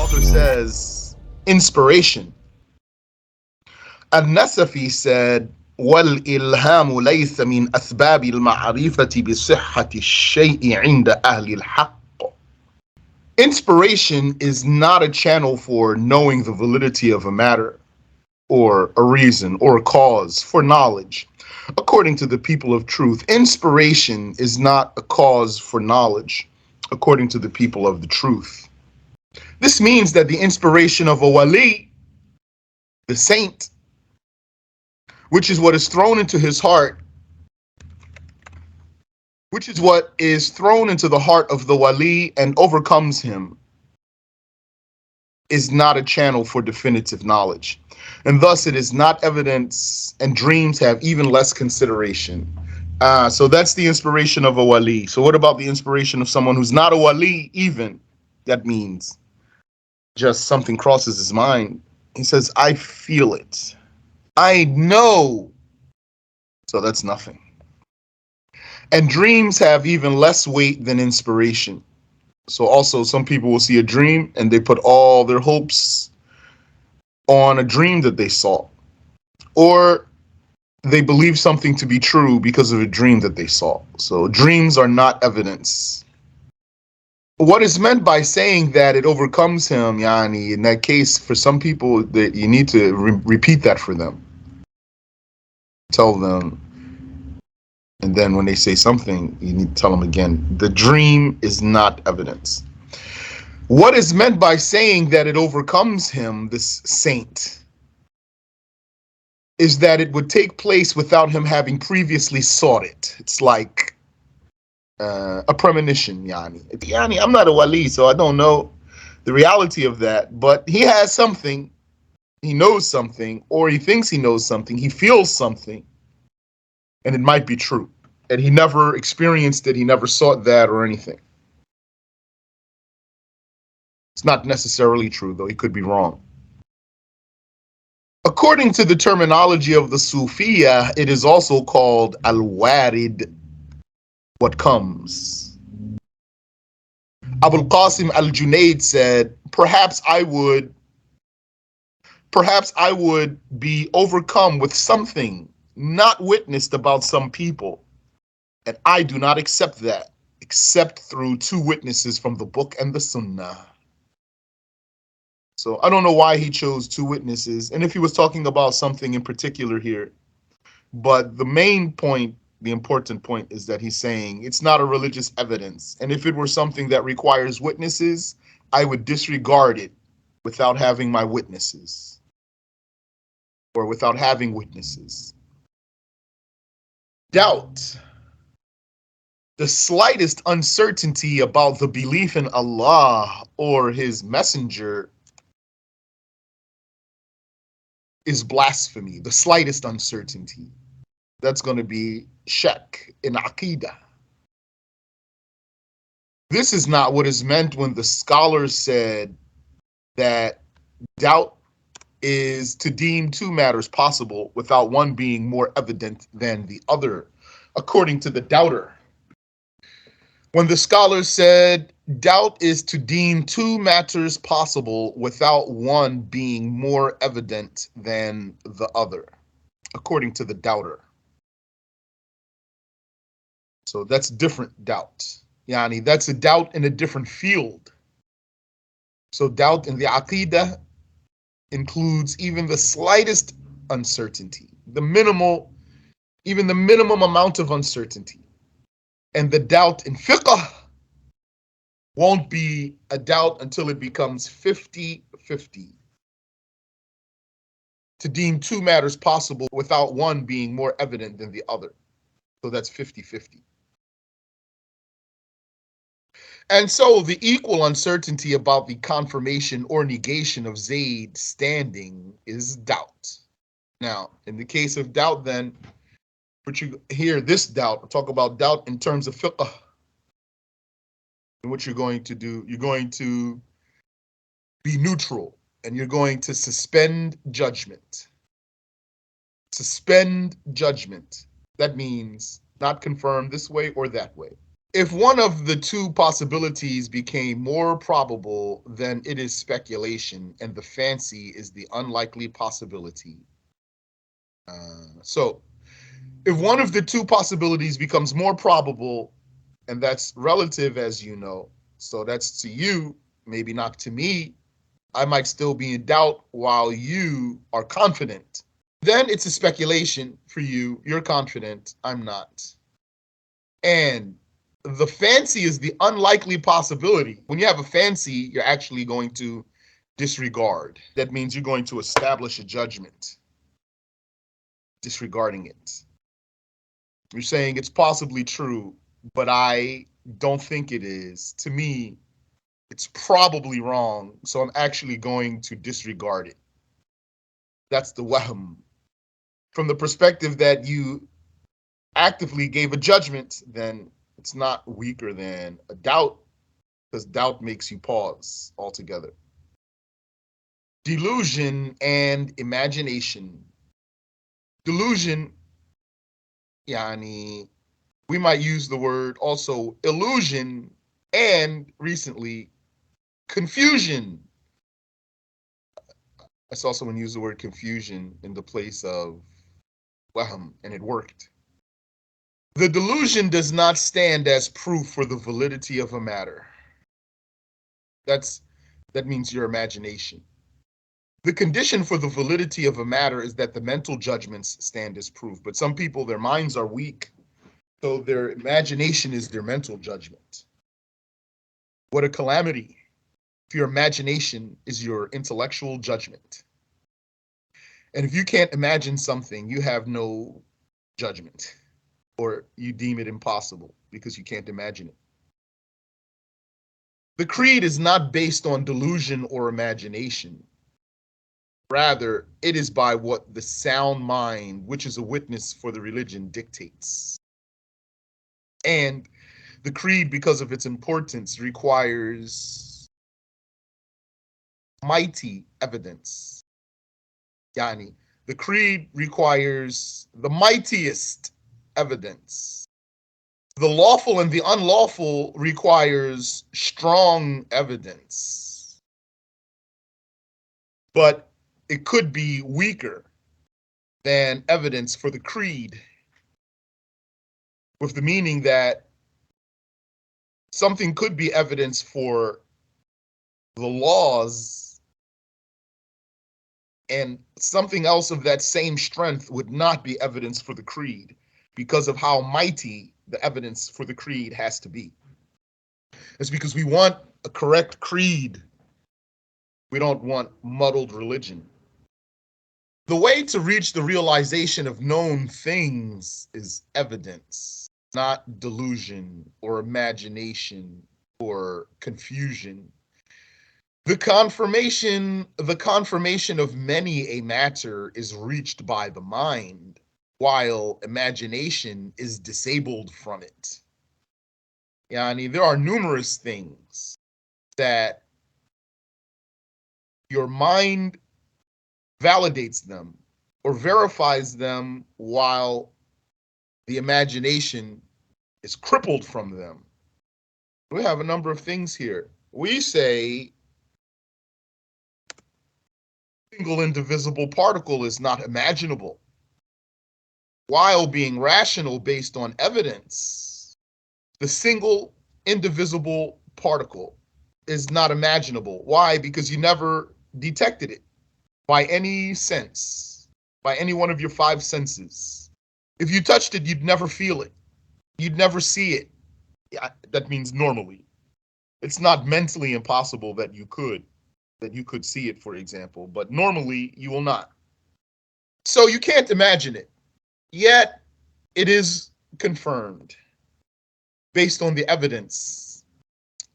author says inspiration. النسفي said والإلهام ليس من أسباب المعرفة بصحة الشيء عند أهل الحق. Inspiration is not a channel for knowing the validity of a matter or a reason or a cause for knowledge. According to the people of truth, inspiration is not a cause for knowledge, according to the people of the truth. This means that the inspiration of a wali, the saint, which is what is thrown into his heart, which is what is thrown into the heart of the wali and overcomes him, is not a channel for definitive knowledge. And thus it is not evidence, and dreams have even less consideration. So that's the inspiration of a wali. So what about the inspiration of someone who's not a wali even? That means just something crosses his mind. He says, I feel it. I know. So that's nothing. And dreams have even less weight than inspiration. So also some people will see a dream and they put all their hopes on a dream that they saw. Or they believe something to be true because of a dream that they saw. So dreams are not evidence. What is meant by saying that it overcomes him, Yani, in that case, for some people, that you need to repeat that for them. Tell them. And then when they say something, you need to tell them again. The dream is not evidence. What is meant by saying that it overcomes him, this saint, is that it would take place without him having previously sought it. It's like a premonition, Yani. Yani, I'm not a wali, so I don't know the reality of that, but he has something, he knows something, or he thinks he knows something, he feels something, and it might be true. And he never experienced it, he never sought that or anything. It's not necessarily true, though he could be wrong. According to the terminology of the Sufiya, it is also called al-warid, what comes. Abul Qasim al-Junaid said, perhaps I would be overcome with something not witnessed about some people, and I do not accept that, except through two witnesses from the book and the Sunnah. So I don't know why he chose two witnesses, and if he was talking about something in particular here, but the main point, the important point, is that he's saying it's not a religious evidence, and if it were something that requires witnesses, I would disregard it without having my witnesses, or without having witnesses. Doubt. The slightest uncertainty about the belief in Allah or His Messenger is blasphemy. The slightest uncertainty. That's going to be shak in Aqidah. This is not what is meant when the scholars said that doubt is to deem two matters possible without one being more evident than the other, according to the doubter. When the scholars said doubt is to deem two matters possible without one being more evident than the other, according to the doubter. So that's different doubt. Yani, that's a doubt in a different field. So doubt in the Aqidah includes even the slightest uncertainty, even the minimum amount of uncertainty. And the doubt in fiqh won't be a doubt until it becomes 50-50. To deem two matters possible without one being more evident than the other. So that's 50-50. And so the equal uncertainty about the confirmation or negation of Zayd standing is doubt. Now, in the case of doubt, then, but you hear this doubt, talk about doubt in terms of fiqh. And what you're going to do, you're going to be neutral and you're going to suspend judgment. Suspend judgment. That means not confirm this way or that way. If one of the two possibilities became more probable, then it is speculation, and the fancy is the unlikely possibility. So, if one of the two possibilities becomes more probable, and that's relative, as you know, so that's to you, maybe not to me, I might still be in doubt while you are confident. Then it's a speculation for you. You're confident, I'm not. And the fancy is the unlikely possibility. When you have a fancy, you're actually going to disregard. That means you're going to establish a judgment, disregarding it. You're saying it's possibly true, but I don't think it is. To me, it's probably wrong, so I'm actually going to disregard it. That's the wahm. From the perspective that you actively gave a judgment, then it's not weaker than a doubt, because doubt makes you pause altogether. Delusion and imagination. Delusion, yani, we might use the word also illusion, and recently confusion. I saw someone use the word confusion in the place of wahm, and it worked. The delusion does not stand as proof for the validity of a matter. That means your imagination. The condition for the validity of a matter is that the mental judgments stand as proof. But some people, their minds are weak, so their imagination is their mental judgment. What a calamity if your imagination is your intellectual judgment. And if you can't imagine something, you have no judgment, or you deem it impossible because you can't imagine it. The creed is not based on delusion or imagination. Rather, it is by what the sound mind, which is a witness for the religion, dictates. And the creed, because of its importance, requires mighty evidence. Yani, the creed requires the mightiest evidence. The lawful and the unlawful requires strong evidence. But it could be weaker than evidence for the creed, with the meaning that something could be evidence for the laws, and something else of that same strength would not be evidence for the creed because of how mighty the evidence for the creed has to be. It's because we want a correct creed. We don't want muddled religion. The way to reach the realization of known things is evidence, not delusion or imagination or confusion. The confirmation of many a matter is reached by the mind, while imagination is disabled from it. Yani, there are numerous things that your mind validates them or verifies them while the imagination is crippled from them. We have a number of things here. We say single indivisible particle is not imaginable, while being rational based on evidence. The single indivisible particle is not imaginable. Why? Because you never detected it by any sense, by any one of your five senses. If you touched it, you'd never feel it. You'd never see it. Yeah, that means normally. It's not mentally impossible that you could see it, for example, but normally you will not. So you can't imagine it. Yet it is confirmed based on the evidence,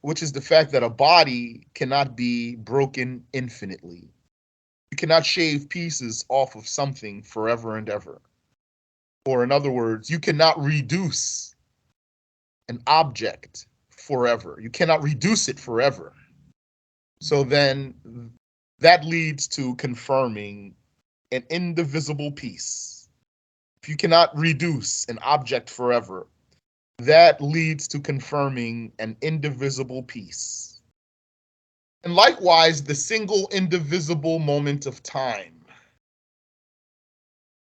which is the fact that a body cannot be broken infinitely. You cannot shave pieces off of something forever and ever. Or in other words, you cannot reduce an object forever. You cannot reduce it forever. So then that leads to confirming an indivisible piece. If you cannot reduce an object forever, that leads to confirming an indivisible peace. And likewise, the single indivisible moment of time.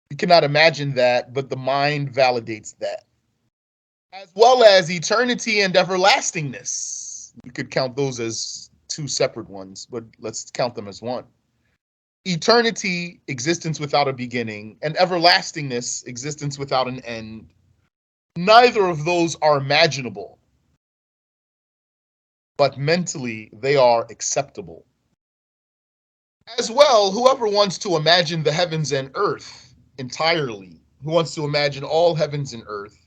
You cannot imagine that, but the mind validates that. As well as eternity and everlastingness. We could count those as two separate ones, but let's count them as one. Eternity, existence without a beginning, and everlastingness, existence without an end. Neither of those are imaginable, but mentally they are acceptable. As well, whoever wants to imagine the heavens and earth entirely, who wants to imagine all heavens and earth,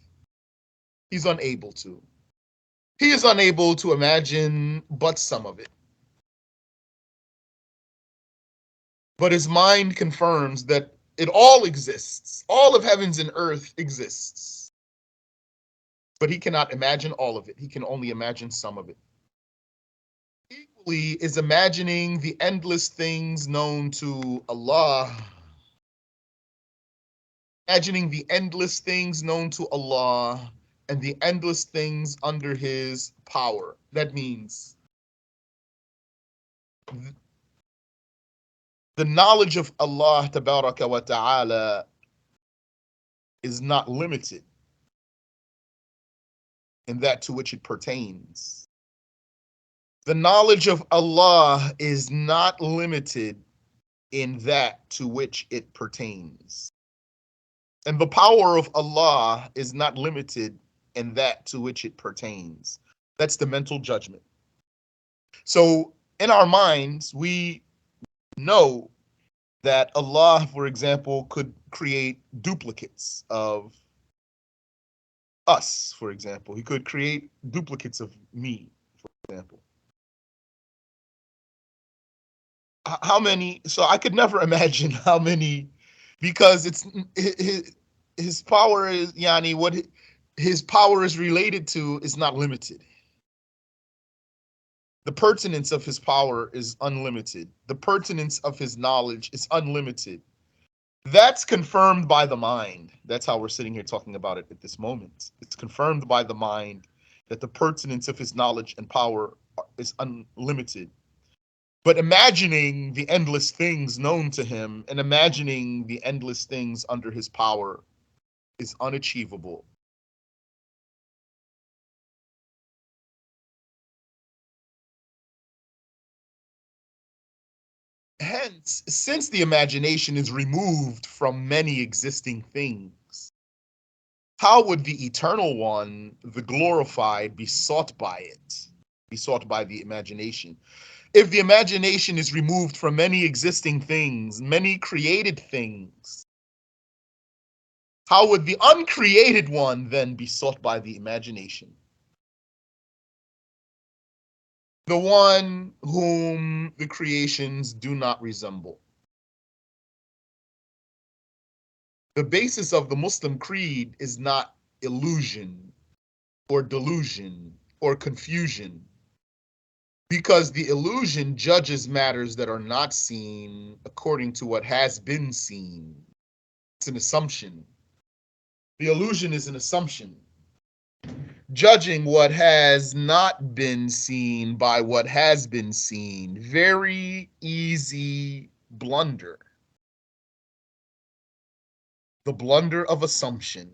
he's unable to. He is unable to imagine but some of it. But his mind confirms that it all exists. All of heavens and earth exists. But he cannot imagine all of it. He can only imagine some of it. Equally is imagining the endless things known to Allah. Imagining the endless things known to Allah and the endless things under his power. That means the knowledge of Allah tabaraka wa ta'ala is not limited in that to which it pertains. The knowledge of Allah is not limited in that to which it pertains. And the power of Allah is not limited in that to which it pertains. That's the mental judgment. So in our minds, we know that Allah, for example, could create duplicates of us, for example. He could create duplicates of me, for example. How many? So I could never imagine how many, because it's his power is yani what his power is related to is not limited. The pertinence of his power is unlimited. The pertinence of his knowledge is unlimited. That's confirmed by the mind. That's how we're sitting here talking about it at this moment. It's confirmed by the mind that the pertinence of his knowledge and power is unlimited. But imagining the endless things known to him and imagining the endless things under his power is unachievable. Hence, since the imagination is removed from many existing things, how would the Eternal One, the glorified, be sought by it, be sought by the imagination? If the imagination is removed from many existing things, many created things, how would the uncreated one then be sought by the imagination? The one whom the creations do not resemble. The basis of the Muslim creed is not illusion or delusion or confusion, because the illusion judges matters that are not seen according to what has been seen. It's an assumption. The illusion is an assumption, judging what has not been seen by what has been seen. Very easy blunder. The blunder of assumption.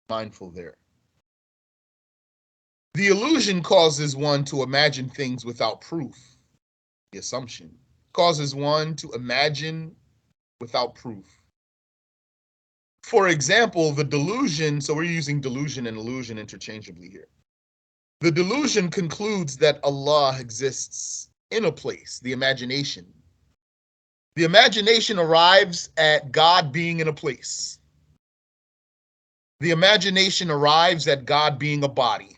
Mindful there. The illusion causes one to imagine things without proof. The assumption causes one to imagine without proof. For example, the delusion, so we're using delusion and illusion interchangeably here. The delusion concludes that Allah exists in a place, the imagination. The imagination arrives at God being in a place. The imagination arrives at God being a body.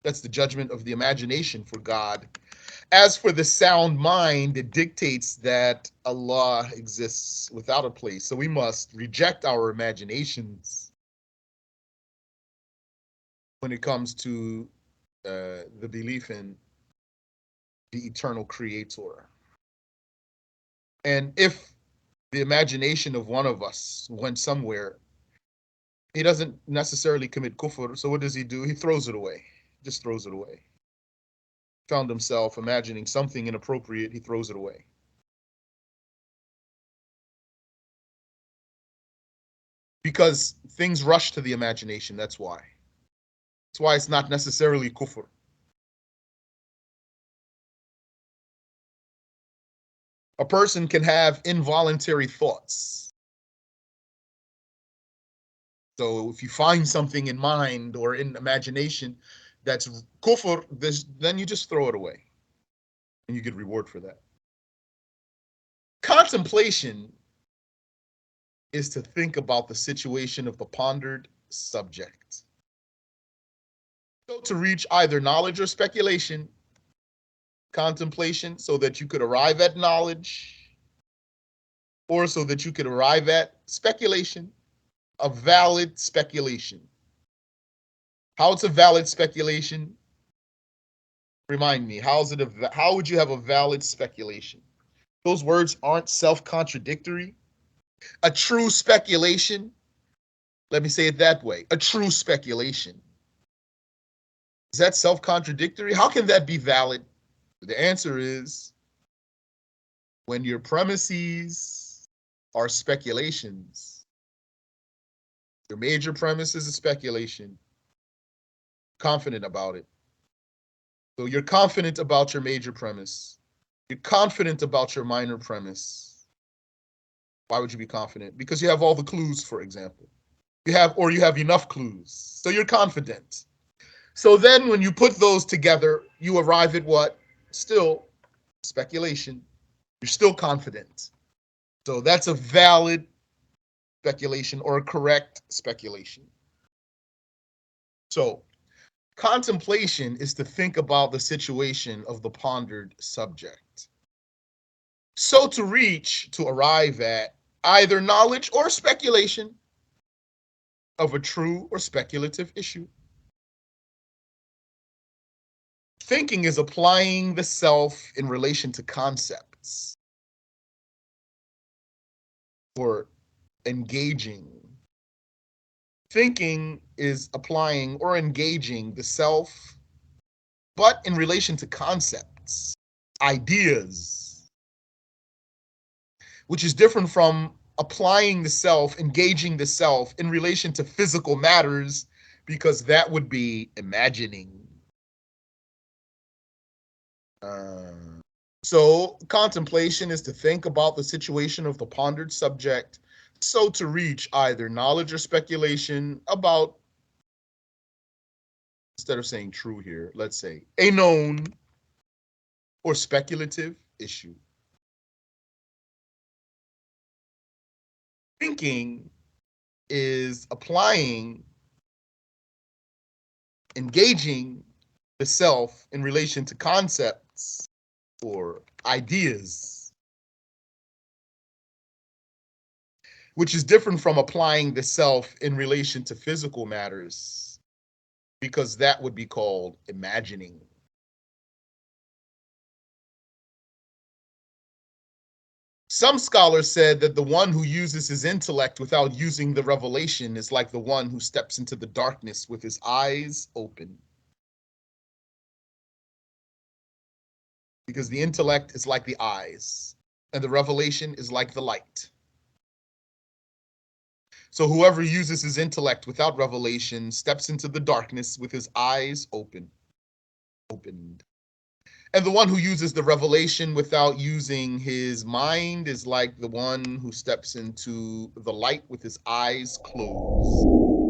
That's the judgment of the imagination for God. As for the sound mind, it dictates that Allah exists without a place. So we must reject our imaginations when it comes to the belief in the eternal creator. And if the imagination of one of us went somewhere, he doesn't necessarily commit kufr. So what does he do? He throws it away. Just throws it away. Found himself imagining something inappropriate, he throws it away. Because things rush to the imagination, that's why. That's why it's not necessarily kufr. A person can have involuntary thoughts. So if you find something in mind or in imagination that's kufr, then you just throw it away and you get reward for that. Contemplation is to think about the situation of the pondered subject. So to reach either knowledge or speculation, contemplation so that you could arrive at knowledge, or so that you could arrive at speculation, a valid speculation. How it's a valid speculation? Remind me, how would you have a valid speculation? Those words aren't self-contradictory. A true speculation, let me say it that way, a true speculation. Is that self-contradictory? How can that be valid? The answer is when your premises are speculations. Your major premise is a speculation. Confident about it. So you're confident about your major premise. You're confident about your minor premise. Why would you be confident? Because you have all the clues, for example. You have enough clues. So you're confident. So then when you put those together, you arrive at what? Still speculation. You're still confident. So that's a valid speculation or a correct speculation. So contemplation is to think about the situation of the pondered subject. So to arrive at either knowledge or speculation of a true or speculative issue. Thinking is applying the self in relation to concepts or engaging. Thinking is applying or engaging the self, but in relation to concepts, ideas, which is different from applying the self, engaging the self in relation to physical matters, because that would be imagining. So contemplation is to think about the situation of the pondered subject, so to reach either knowledge or speculation about, instead of saying true here, let's say a known or speculative issue. Thinking is applying, engaging the self in relation to concepts or ideas, which is different from applying the self in relation to physical matters, because that would be called imagining. Some scholars said that the one who uses his intellect without using the revelation is like the one who steps into the darkness with his eyes open. Because the intellect is like the eyes, and the revelation is like the light. So whoever uses his intellect without revelation steps into the darkness with his eyes opened. And the one who uses the revelation without using his mind is like the one who steps into the light with his eyes closed.